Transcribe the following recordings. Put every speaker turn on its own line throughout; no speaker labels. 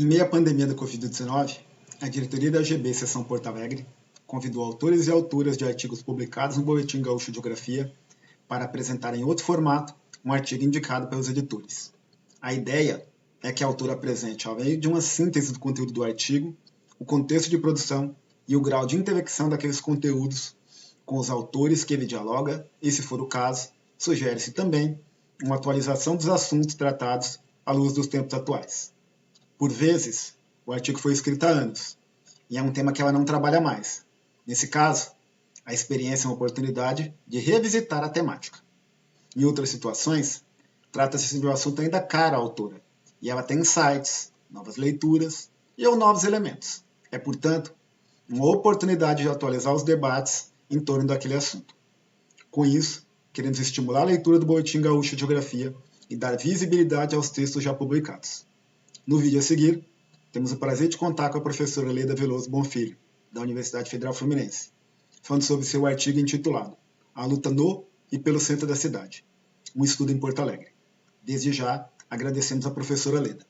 Em meio à pandemia da Covid-19, a diretoria da UGB Seção Porto Alegre convidou autores e autoras de artigos publicados no Boletim Gaúcho de Geografia para apresentar em outro formato um artigo indicado pelos editores. A ideia é que a autora apresente, ao meio de uma síntese do conteúdo do artigo, o contexto de produção e o grau de intersecção daqueles conteúdos com os autores que ele dialoga e, se for o caso, sugere-se também uma atualização dos assuntos tratados à luz dos tempos atuais. Por vezes, o artigo foi escrito há anos e é um tema que ela não trabalha mais. Nesse caso, a experiência é uma oportunidade de revisitar a temática. Em outras situações, trata-se de um assunto ainda caro à autora, e ela tem insights, novas leituras e ou novos elementos. É, portanto, uma oportunidade de atualizar os debates em torno daquele assunto. Com isso, queremos estimular a leitura do Boletim Gaúcho de Geografia e dar visibilidade aos textos já publicados. No vídeo a seguir, temos o prazer de contar com a professora Leda Veloso Bonfilho, da Universidade Federal Fluminense, falando sobre seu artigo intitulado A Luta no e pelo Centro da Cidade, um estudo em Porto Alegre. Desde já, agradecemos a professora Leda.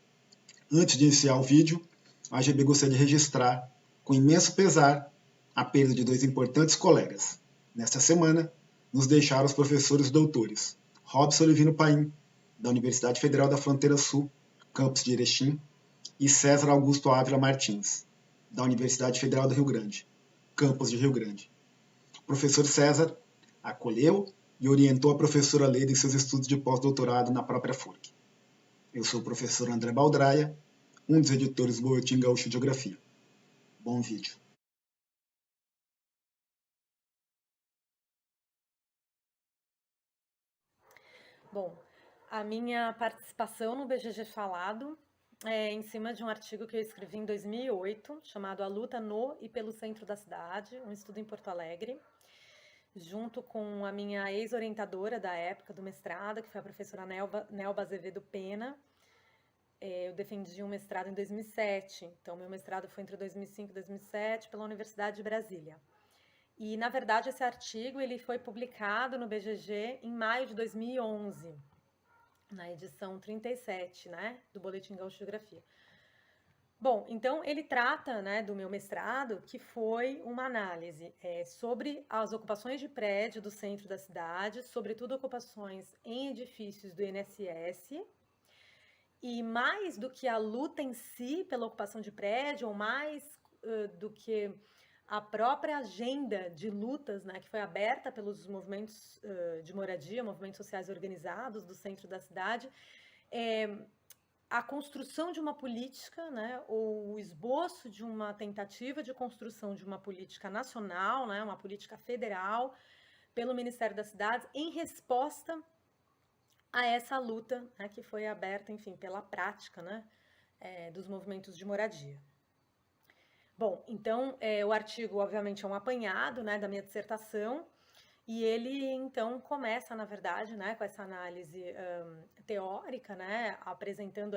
Antes de iniciar o vídeo, a AGB gostaria de registrar, com imenso pesar, a perda de dois importantes colegas. Nesta semana, nos deixaram os professores doutores Robson Olivino Paim, da Universidade Federal da Fronteira Sul, campus de Erechim, e César Augusto Ávila Martins, da Universidade Federal do Rio Grande, campus de Rio Grande. O professor César acolheu e orientou a professora Leda em seus estudos de pós-doutorado na própria FURC. Eu sou o professor André Baldraia, um dos editores do Boletim Gaúcho de Geografia. Bom vídeo.
Bom, a minha participação no BGG Falado é em cima de um artigo que eu escrevi em 2008, chamado A Luta no e pelo Centro da Cidade, um estudo em Porto Alegre, junto com a minha ex-orientadora da época do mestrado, que foi a professora Nelba Azevedo Pena. Eu defendi um mestrado em 2007, então meu mestrado foi entre 2005 e 2007 pela Universidade de Brasília. E, na verdade, esse artigo ele foi publicado no BGG em maio de 2011, na edição 37, né, do Boletim Gaúcho de Geografia. Bom, então ele trata, né, do meu mestrado, que foi uma análise sobre as ocupações de prédio do centro da cidade, sobretudo ocupações em edifícios do INSS, e mais do que a luta em si pela ocupação de prédio, ou mais do que a própria agenda de lutas, né, que foi aberta pelos movimentos de moradia, movimentos sociais organizados do centro da cidade, a construção de uma política, né, ou o esboço de uma tentativa de construção de uma política nacional, né, uma política federal, pelo Ministério das Cidades, em resposta a essa luta, né, que foi aberta, enfim, pela prática, né, dos movimentos de moradia. Bom, então, o artigo, obviamente, é um apanhado, né, da minha dissertação, e ele, então, começa, na verdade, né, com essa análise teórica, né, apresentando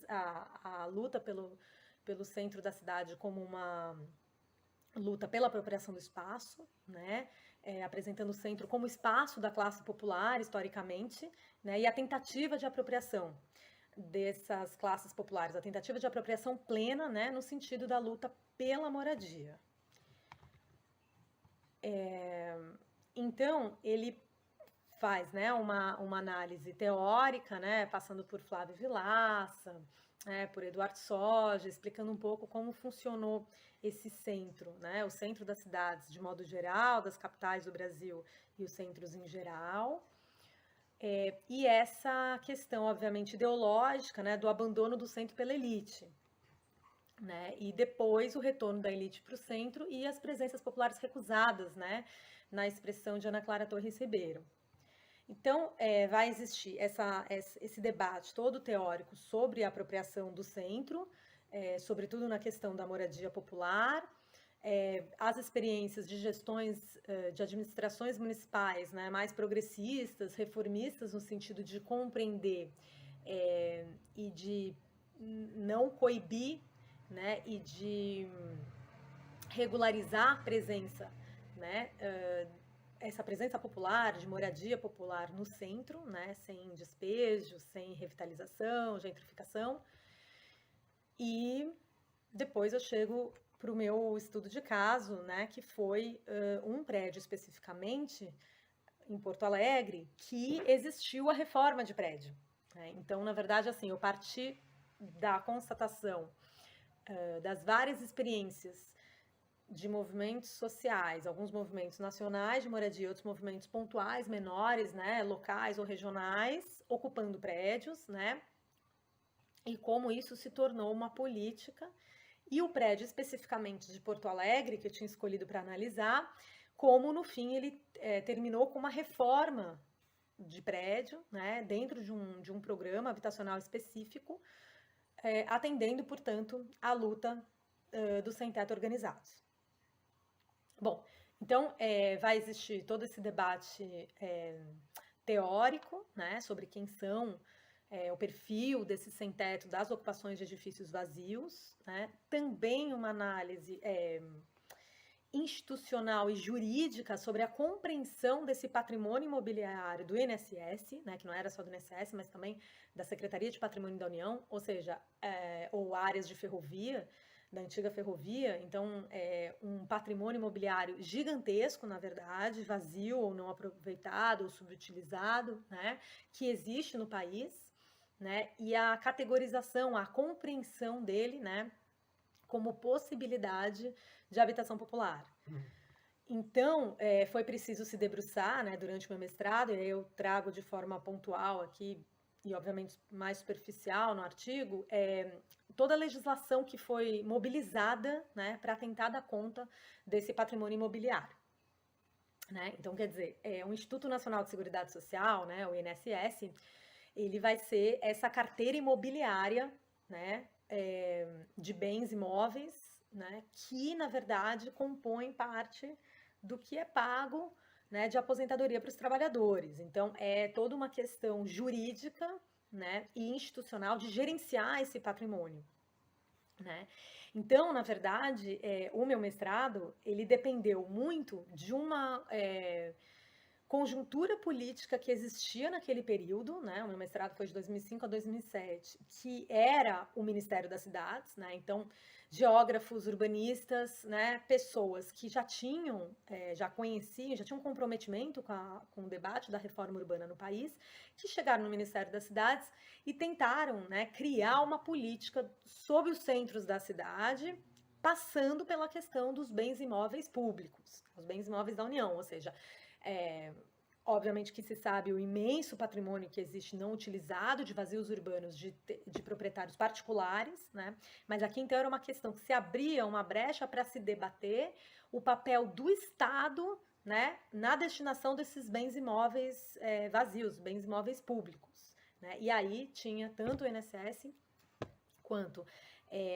a luta pelo centro da cidade como uma luta pela apropriação do espaço, né, apresentando o centro como espaço da classe popular, historicamente, né, e a tentativa de apropriação dessas classes populares, a tentativa de apropriação plena, né, no sentido da luta pela moradia. Então, ele faz, né, uma análise teórica, né, passando por Flávio Vilaça, por Eduardo Soja, explicando um pouco como funcionou esse centro, né, o centro das cidades de modo geral, das capitais do Brasil e os centros em geral, e essa questão, obviamente, ideológica, né, do abandono do centro pela elite, né, e depois o retorno da elite para o centro e as presenças populares recusadas, né, na expressão de Ana Clara Torres Ribeiro. Então, vai existir esse debate todo teórico sobre a apropriação do centro, sobretudo na questão da moradia popular, as experiências de gestões, de administrações municipais, né, mais progressistas, reformistas, no sentido de compreender e de não coibir, né, e de regularizar a presença, né, essa presença popular, de moradia popular no centro, né, sem despejo, sem revitalização, gentrificação. E depois eu chego para o meu estudo de caso, né, que foi um prédio especificamente em Porto Alegre que existiu a reforma de prédio, né? Então, na verdade, assim, eu parti da constatação das várias experiências de movimentos sociais, alguns movimentos nacionais de moradia, outros movimentos pontuais, menores, né, locais ou regionais, ocupando prédios, né, e como isso se tornou uma política. E o prédio especificamente de Porto Alegre, que eu tinha escolhido para analisar, como no fim ele terminou com uma reforma de prédio, né, dentro de um programa habitacional específico, atendendo, portanto, à luta dos sem-teto organizados. Bom, então vai existir todo esse debate teórico, né, sobre quem são o perfil desse sem-teto das ocupações de edifícios vazios, né? Também uma análise institucional e jurídica sobre a compreensão desse patrimônio imobiliário do INSS, né, que não era só do INSS, mas também da Secretaria de Patrimônio da União, ou seja, ou áreas de ferrovia, da antiga ferrovia, então um patrimônio imobiliário gigantesco, na verdade, vazio ou não aproveitado ou subutilizado, né, que existe no país, né, e a categorização, a compreensão dele, né, como possibilidade de habitação popular. Então, foi preciso se debruçar, né, durante o meu mestrado, e aí eu trago de forma pontual aqui, e obviamente mais superficial no artigo, toda a legislação que foi mobilizada, né, para tentar dar conta desse patrimônio imobiliário. Né? Então, quer dizer, o Instituto Nacional de Seguridade Social, né, o INSS, ele vai ser essa carteira imobiliária, né, de bens imóveis, né, que, na verdade, compõem parte do que é pago, né, de aposentadoria para os trabalhadores. Então, é toda uma questão jurídica, né, e institucional de gerenciar esse patrimônio. Né? Então, na verdade, o meu mestrado, ele dependeu muito de uma conjuntura política que existia naquele período, né? O meu mestrado foi de 2005 a 2007, que era o Ministério das Cidades, né? Então, geógrafos, urbanistas, né? Pessoas que já tinham, já conheciam, já tinham um comprometimento com o debate da reforma urbana no país, que chegaram no Ministério das Cidades e tentaram, né, criar uma política sobre os centros da cidade, passando pela questão dos bens imóveis públicos, os bens imóveis da União, ou seja, obviamente que se sabe o imenso patrimônio que existe não utilizado de vazios urbanos de proprietários particulares, né? Mas aqui então era uma questão que se abria uma brecha para se debater o papel do Estado, né, na destinação desses bens imóveis vazios, bens imóveis públicos, né? E aí tinha tanto o INSS quanto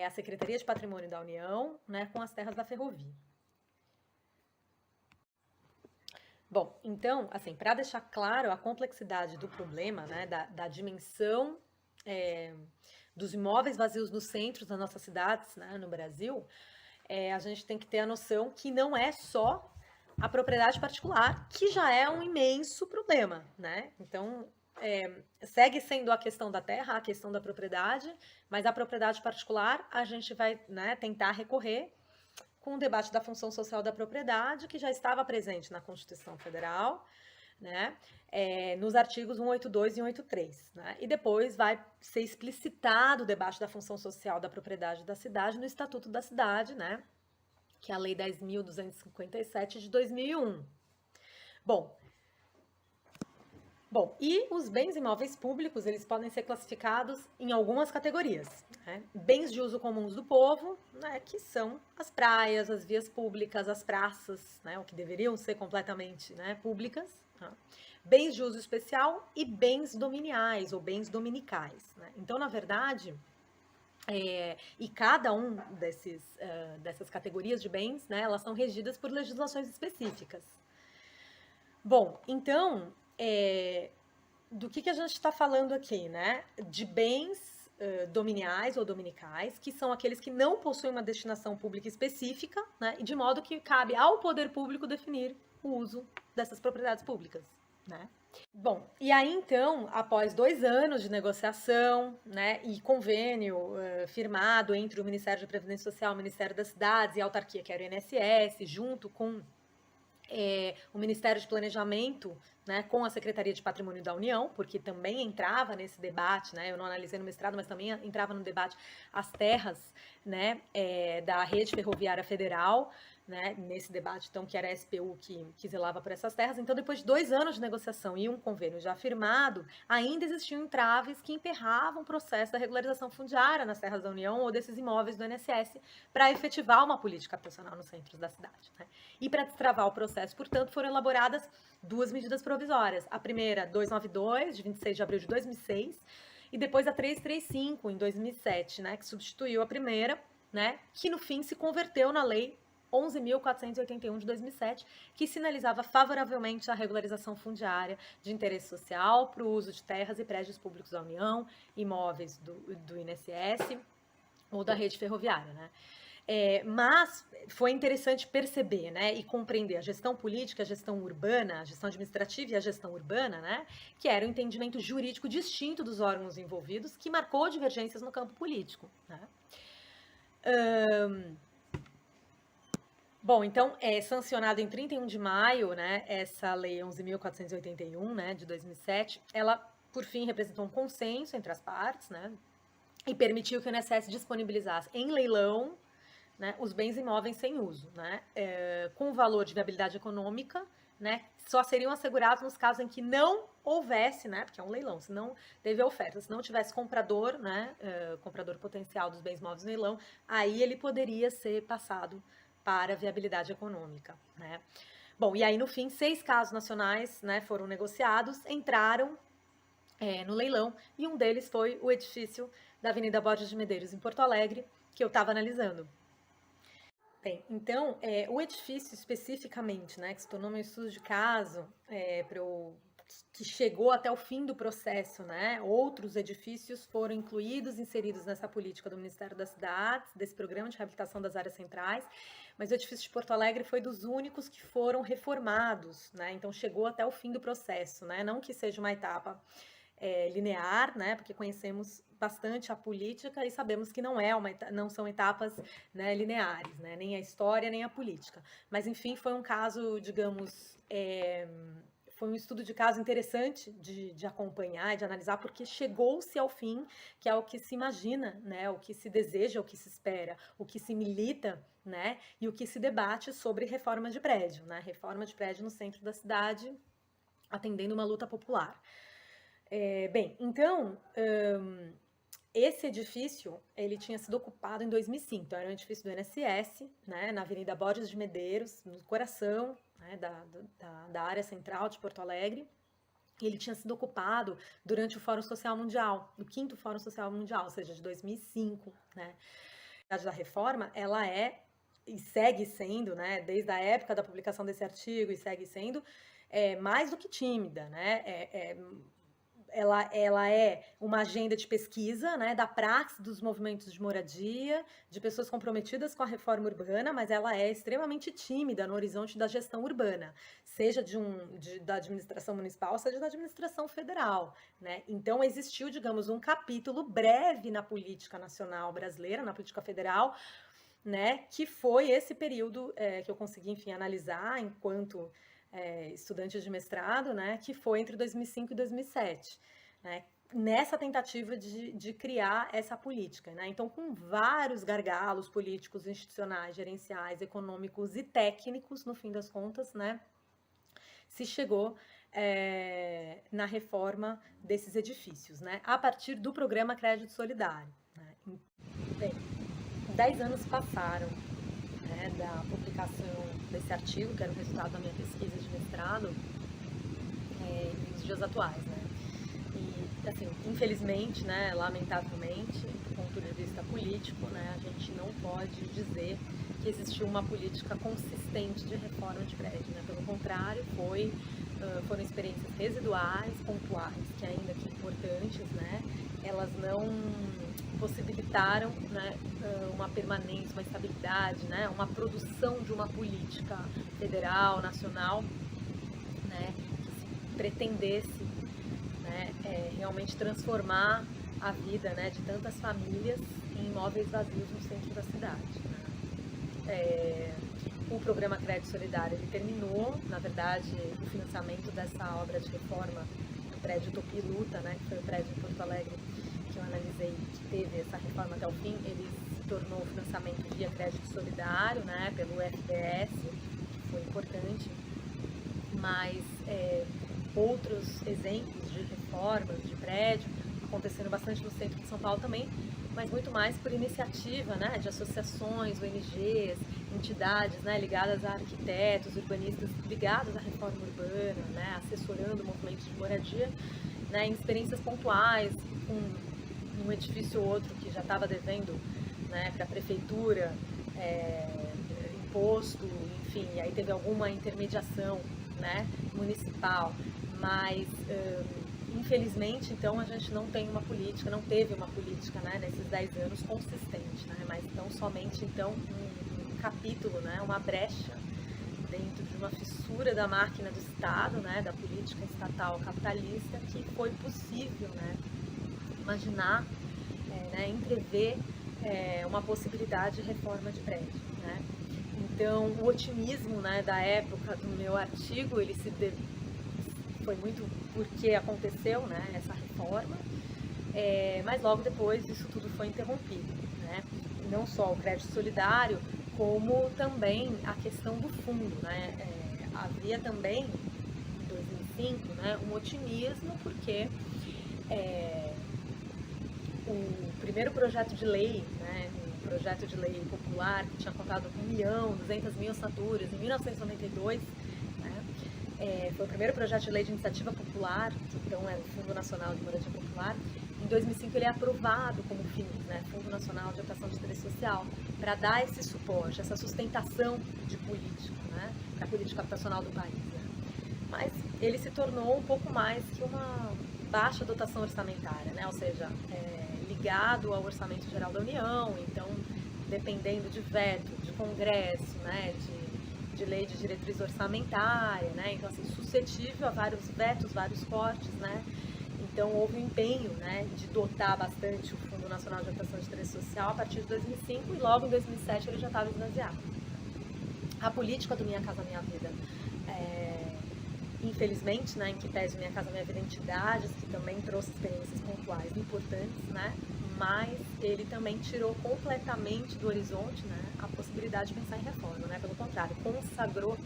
a Secretaria de Patrimônio da União, né, com as terras da ferrovia. Bom, então, assim, para deixar claro a complexidade do problema, né, da dimensão dos imóveis vazios nos centros das nossas cidades, né, no Brasil, a gente tem que ter a noção que não é só a propriedade particular, que já é um imenso problema, né? Então, segue sendo a questão da terra, a questão da propriedade, mas a propriedade particular a gente vai, né, tentar recorrer com o debate da função social da propriedade, que já estava presente na Constituição Federal, né, nos artigos 182 e 183. Né, e depois vai ser explicitado o debate da função social da propriedade da cidade no Estatuto da Cidade, né, que é a Lei 10.257 de 2001. Bom, e os bens imóveis públicos, eles podem ser classificados em algumas categorias. Né? Bens de uso comuns do povo, né, que são as praias, as vias públicas, as praças, né, o que deveriam ser completamente, né, públicas. Tá? Bens de uso especial e bens dominiais ou bens dominicais. Né? Então, na verdade, e cada um dessas categorias de bens, né, elas são regidas por legislações específicas. Bom, então, do que a gente está falando aqui, né? De bens dominiais ou dominicais, que são aqueles que não possuem uma destinação pública específica, né? E de modo que cabe ao poder público definir o uso dessas propriedades públicas, né? Bom, e aí então, após 2 anos de negociação, né, e convênio firmado entre o Ministério da Previdência Social, o Ministério das Cidades e a autarquia, que era o INSS, junto com o Ministério de Planejamento, né, com a Secretaria de Patrimônio da União, porque também entrava nesse debate, né, eu não analisei no mestrado, mas também entrava no debate as terras, né, da rede ferroviária federal, né, nesse debate, então, que era a SPU que zelava por essas terras. Então, depois de 2 anos de negociação e um convênio já firmado, ainda existiam entraves que emperravam o processo da regularização fundiária nas terras da União ou desses imóveis do INSS para efetivar uma política habitacional nos centros da cidade, né? E para destravar o processo, portanto, foram elaboradas 2 medidas provisórias. A primeira, 292, de 26 de abril de 2006, e depois a 335, em 2007, né, que substituiu a primeira, né, que no fim se converteu na Lei 11.481 de 2007, que sinalizava favoravelmente a regularização fundiária de interesse social para o uso de terras e prédios públicos da União, imóveis do INSS ou da rede ferroviária, né? Mas foi interessante perceber, né, e compreender a gestão política, a gestão urbana, a gestão administrativa e a gestão urbana, né, que era um entendimento jurídico distinto dos órgãos envolvidos, que marcou divergências no campo político, né? Bom, então, sancionada em 31 de maio, né, essa Lei 11.481, né, de 2007, ela, por fim, representou um consenso entre as partes, né, e permitiu que o INSS disponibilizasse em leilão, né, os bens imóveis sem uso, né, com valor de viabilidade econômica, né, só seriam assegurados nos casos em que não houvesse, né, porque é um leilão, se não teve oferta, se não tivesse comprador, né, comprador potencial dos bens imóveis no leilão, aí ele poderia ser passado para viabilidade econômica, né. Bom, e aí no fim 6 casos nacionais, né, foram negociados, entraram no leilão, e um deles foi o edifício da Avenida Borges de Medeiros, em Porto Alegre, que eu estava analisando. Bem, então, o edifício especificamente, né, que se tornou meu estudo de caso, que chegou até o fim do processo, né, outros edifícios foram incluídos, inseridos nessa política do Ministério das Cidades, desse programa de reabilitação das áreas centrais, mas o edifício de Porto Alegre foi dos únicos que foram reformados, né, então chegou até o fim do processo, né, não que seja uma etapa linear, né, porque conhecemos bastante a política e sabemos que não são etapas, né, lineares, né, nem a história nem a política. Mas enfim, foi um caso, digamos, foi um estudo de caso interessante de acompanhar e de analisar, porque chegou-se ao fim, que é o que se imagina, né, o que se deseja, o que se espera, o que se milita, né, e o que se debate sobre reforma de prédio, né, reforma de prédio no centro da cidade, atendendo uma luta popular. Bem, então, esse edifício, ele tinha sido ocupado em 2005, então era um edifício do INSS, né, na Avenida Borges de Medeiros, no coração, né, da área central de Porto Alegre. E ele tinha sido ocupado durante o Fórum Social Mundial, o 5º Fórum Social Mundial, ou seja, de 2005, né. A da reforma, ela é e segue sendo, né, desde a época da publicação desse artigo, e segue sendo mais do que tímida, né, ela é uma agenda de pesquisa, né, da praxe dos movimentos de moradia, de pessoas comprometidas com a reforma urbana, mas ela é extremamente tímida no horizonte da gestão urbana, seja da administração municipal, seja da administração federal, né? Então existiu, digamos, um capítulo breve na política nacional brasileira, na política federal, né, que foi esse período que eu consegui, enfim, analisar enquanto estudantes de mestrado, né, que foi entre 2005 e 2007, né, nessa tentativa de criar essa política, né, então com vários gargalos políticos, institucionais, gerenciais, econômicos e técnicos, no fim das contas, né, se chegou na reforma desses edifícios, né, a partir do programa Crédito Solidário, né. Bem, 10 anos passaram, né, da publicação desse artigo, que era o resultado da minha pesquisa de mestrado, nos dias atuais, né? E, assim, infelizmente, né, lamentavelmente, do ponto de vista político, né, a gente não pode dizer que existiu uma política consistente de reforma de prédio, né? Pelo contrário, foram experiências residuais, pontuais, que ainda que importantes, né, elas não possibilitaram, né, uma permanência, uma estabilidade, né, uma produção de uma política federal, nacional, né, pretendesse, né, realmente transformar a vida, né, de tantas famílias em imóveis vazios no centro da cidade, né. O programa Crédito Solidário ele terminou, na verdade, o financiamento dessa obra de reforma do prédio Tupi Luta, né, que foi o prédio em Porto Alegre que eu analisei, que teve essa reforma até o fim, ele se tornou financiamento via crédito solidário, né, pelo FDS, que foi importante, mas outros exemplos de reformas de prédio acontecendo bastante no centro de São Paulo também, mas muito mais por iniciativa, né, de associações, ONGs, entidades, né, ligadas a arquitetos, urbanistas ligados à reforma urbana, né, assessorando movimentos de moradia, né, em experiências pontuais, com um edifício ou outro que já estava devendo, né, para a prefeitura, imposto, enfim, aí teve alguma intermediação, né, municipal, mas infelizmente, então, a gente não tem uma política, não teve uma política, né, nesses 10 anos consistente, né, mas não somente, então, um capítulo, né, uma brecha dentro de uma fissura da máquina do Estado, né, da política estatal capitalista, que foi possível, né, imaginar, né, entrever uma possibilidade de reforma de prédio, né. Então, o otimismo, né, da época do meu artigo, ele foi muito porque aconteceu, né, essa reforma, mas logo depois isso tudo foi interrompido, né? Não só o crédito solidário, como também a questão do fundo, né? Havia também, em 2005, né, um otimismo, porque o primeiro projeto de lei, né, um projeto de lei popular que tinha contado com 1.200.000 assinaturas em 1992, né, foi o primeiro projeto de lei de iniciativa popular, que então é o Fundo Nacional de Moradia Popular. Em 2005 ele é aprovado como FINS, né, Fundo Nacional de Habitação de Interesse Social, para dar esse suporte, essa sustentação de política, né, para a política habitacional do país. Né. Mas ele se tornou um pouco mais que uma baixa dotação orçamentária, né, ou seja, ligado ao Orçamento Geral da União, então dependendo de veto, de Congresso, né, de lei de diretriz orçamentária, né, então assim, suscetível a vários vetos, vários cortes, né, então houve um empenho, né, de dotar bastante o Fundo Nacional de Habitação de Interesse Social a partir de 2005 e logo em 2007 ele já estava esvaziado. A política do Minha Casa Minha Vida, infelizmente, né, em que pese Minha Casa Minha Vida Entidades, que também trouxe experiências pontuais importantes, né, mas ele também tirou completamente do horizonte, né, a possibilidade de pensar em reforma, né, pelo contrário, consagrou,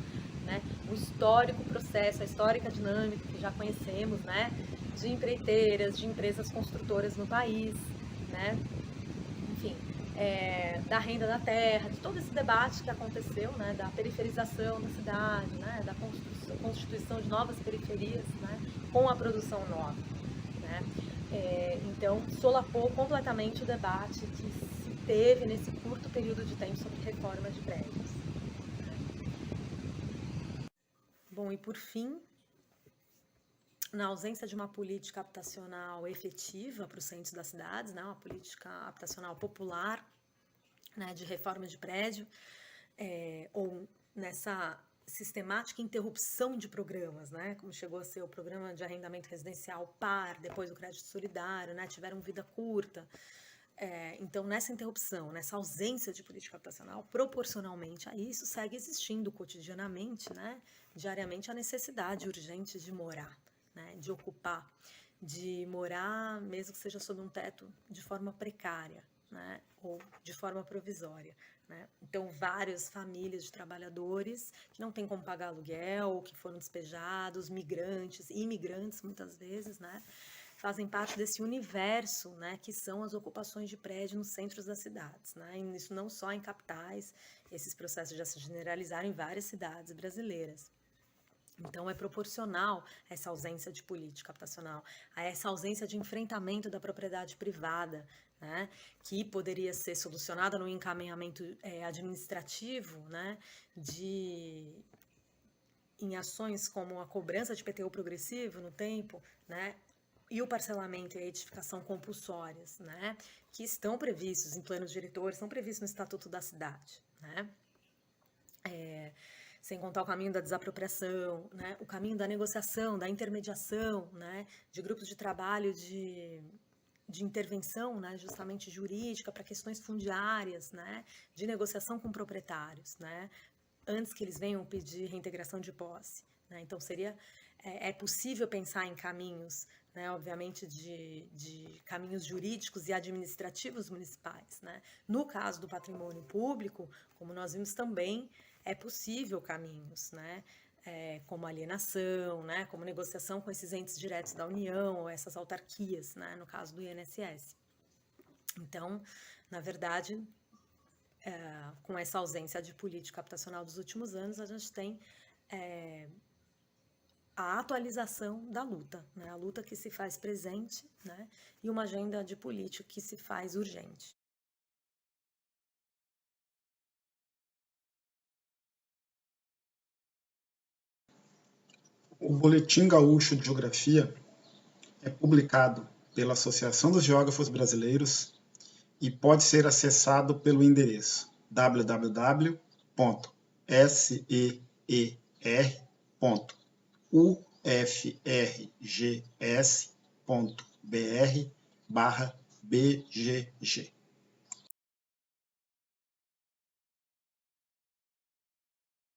né, o histórico processo, a histórica dinâmica que já conhecemos, né, de empreiteiras, de empresas construtoras no país, né, enfim, da renda da terra, de todo esse debate que aconteceu, né, da periferização da cidade, né, da constituição de novas periferias, né, com a produção nova, né. Então, solapou completamente o debate que se teve nesse curto período de tempo sobre reforma de prédios. Bom, e por fim, na ausência de uma política habitacional efetiva para os centros das cidades, né, uma política habitacional popular, né, de reforma de prédio, ou nessa sistemática interrupção de programas, né, como chegou a ser o programa de arrendamento residencial PAR, depois o crédito solidário, né, tiveram vida curta. Então, nessa interrupção, nessa ausência de política habitacional, proporcionalmente a isso, segue existindo cotidianamente, né, diariamente, a necessidade urgente de morar, né, de ocupar, de morar, mesmo que seja sob um teto, de forma precária, né, ou de forma provisória, né. Então, várias famílias de trabalhadores que não têm como pagar aluguel, ou que foram despejados, migrantes, imigrantes muitas vezes, né, fazem parte desse universo, né, que são as ocupações de prédio nos centros das cidades, né, e isso não só em capitais, esses processos já se generalizaram em várias cidades brasileiras. Então, é proporcional essa ausência de política habitacional, a essa ausência de enfrentamento da propriedade privada, né, que poderia ser solucionada no encaminhamento administrativo, né, em ações como a cobrança de IPTU progressivo no tempo, né, e o parcelamento e a edificação compulsórias, né, que estão previstos em planos diretores, estão previstos no Estatuto da Cidade, né. sem contar o caminho da desapropriação, né, o caminho da negociação, da intermediação, né, de grupos de trabalho de intervenção, né, justamente jurídica para questões fundiárias, né, de negociação com proprietários, né, antes que eles venham pedir reintegração de posse, né. Então é possível pensar em caminhos, né, obviamente de caminhos jurídicos e administrativos municipais, né. No caso do patrimônio público, como nós vimos também, é possível caminhos, né, como alienação, né, como negociação com esses entes diretos da União, ou essas autarquias, né, no caso do INSS. Então, na verdade, com essa ausência de política habitacional dos últimos anos, a gente tem a atualização da luta, né, a luta que se faz presente, né, e uma agenda de política que se faz urgente.
O Boletim Gaúcho de Geografia é publicado pela Associação dos Geógrafos Brasileiros e pode ser acessado pelo endereço www.ser.ufrgs.br/bgg.